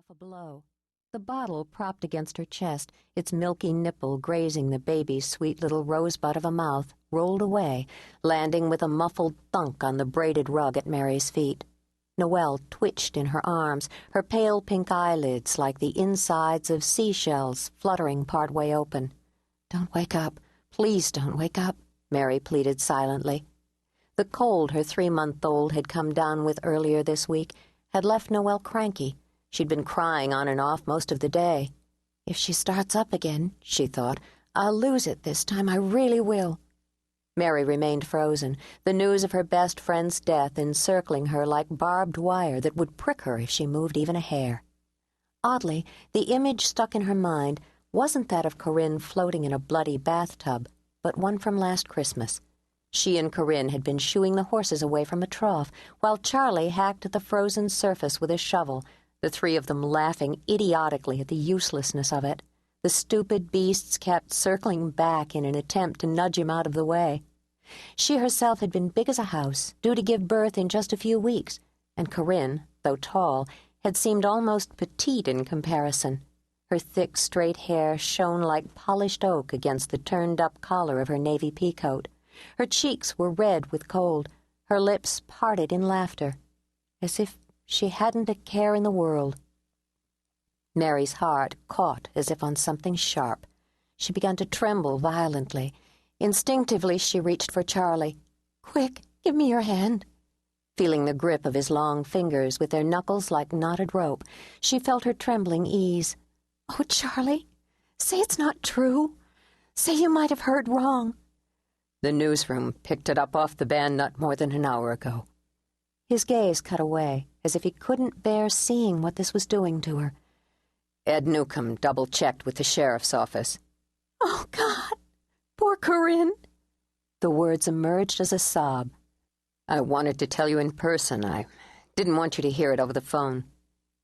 sofa below. The bottle propped against her chest, its milky nipple grazing the baby's sweet little rosebud of a mouth, rolled away, landing with a muffled thunk on the braided rug at Mary's feet. Noelle twitched in her arms, her pale pink eyelids like the insides of seashells fluttering partway open. "Don't wake up. Please don't wake up," Mary pleaded silently. The cold her 3-month-old had come down with earlier this week had left Noelle cranky. She'd been crying on and off most of the day. "If she starts up again," she thought, "I'll lose it this time. I really will." Mary remained frozen, the news of her best friend's death encircling her like barbed wire that would prick her if she moved even a hair. Oddly, the image stuck in her mind wasn't that of Corinne floating in a bloody bathtub, but one from last Christmas. She and Corinne had been shooing the horses away from a trough, while Charlie hacked at the frozen surface with a shovel, the three of them laughing idiotically at the uselessness of it. The stupid beasts kept circling back in an attempt to nudge him out of the way. She herself had been big as a house, due to give birth in just a few weeks, and Corinne, though tall, had seemed almost petite in comparison. Her thick, straight hair shone like polished oak against the turned-up collar of her navy peacoat. Her cheeks were red with cold, her lips parted in laughter, as if she hadn't a care in the world. Mary's heart caught as if on something sharp. She began to tremble violently. Instinctively, she reached for Charlie. "Quick, give me your hand." Feeling the grip of his long fingers with their knuckles like knotted rope, she felt her trembling ease. "Oh, Charlie, say it's not true. Say you might have heard wrong." "The newsroom picked it up off the band not more than an hour ago." His gaze cut away, as if he couldn't bear seeing what this was doing to her. Ed Newcomb double-checked with the sheriff's office. "Oh, God! Poor Corinne!" The words emerged as a sob. "I wanted to tell you in person. I didn't want you to hear it over the phone."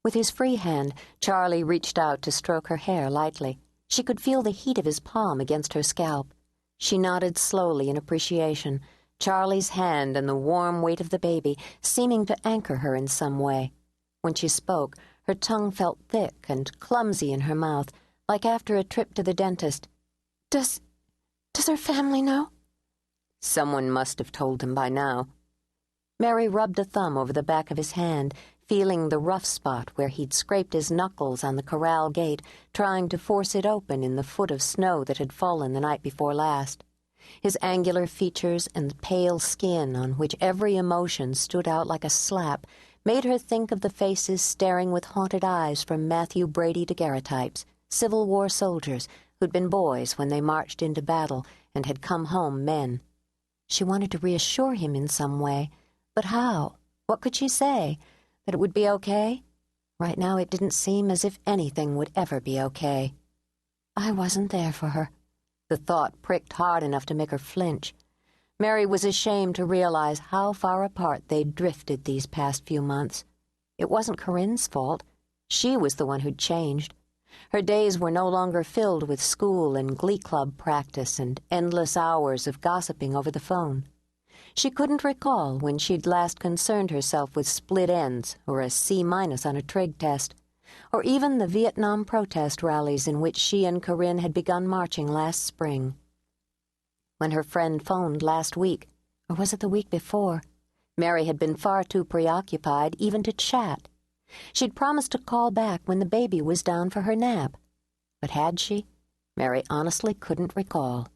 With his free hand, Charlie reached out to stroke her hair lightly. She could feel the heat of his palm against her scalp. She nodded slowly in appreciation, Charlie's hand and the warm weight of the baby seeming to anchor her in some way. When she spoke, her tongue felt thick and clumsy in her mouth, like after a trip to the dentist. Does her family know?" "Someone must have told them by now." Mary rubbed a thumb over the back of his hand, feeling the rough spot where he'd scraped his knuckles on the corral gate, trying to force it open in the foot of snow that had fallen the night before last. His angular features and pale skin, on which every emotion stood out like a slap, made her think of the faces staring with haunted eyes from Matthew Brady daguerreotypes, Civil War soldiers who'd been boys when they marched into battle and had come home men. She wanted to reassure him in some way, but how? What could she say? That it would be okay? Right now it didn't seem as if anything would ever be okay. I wasn't there for her. The thought pricked hard enough to make her flinch. Mary was ashamed to realize how far apart they'd drifted these past few months. It wasn't Corinne's fault. She was the one who'd changed. Her days were no longer filled with school and glee club practice and endless hours of gossiping over the phone. She couldn't recall when she'd last concerned herself with split ends or a C- on a trig test, or even the Vietnam protest rallies in which she and Corinne had begun marching last spring. When her friend phoned last week, or was it the week before, Mary had been far too preoccupied even to chat. She'd promised to call back when the baby was down for her nap. But had she? Mary honestly couldn't recall.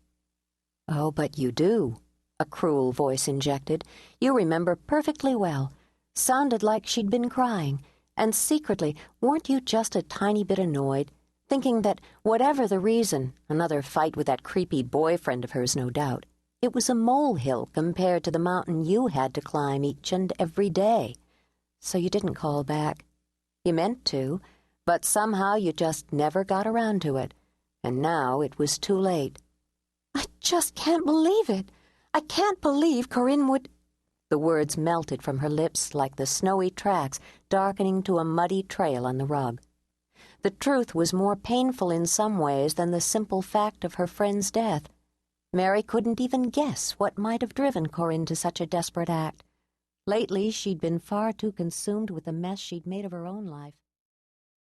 "Oh, but you do," a cruel voice injected. "You remember perfectly well. Sounded like she'd been crying. And secretly, weren't you just a tiny bit annoyed, thinking that whatever the reason, another fight with that creepy boyfriend of hers, no doubt, it was a molehill compared to the mountain you had to climb each and every day. So you didn't call back. You meant to, but somehow you just never got around to it, and now it was too late." "I just can't believe it. I can't believe Corinne would—" The words melted from her lips like the snowy tracks darkening to a muddy trail on the rug. The truth was more painful in some ways than the simple fact of her friend's death. Mary couldn't even guess what might have driven Corinne to such a desperate act. Lately, she'd been far too consumed with the mess she'd made of her own life.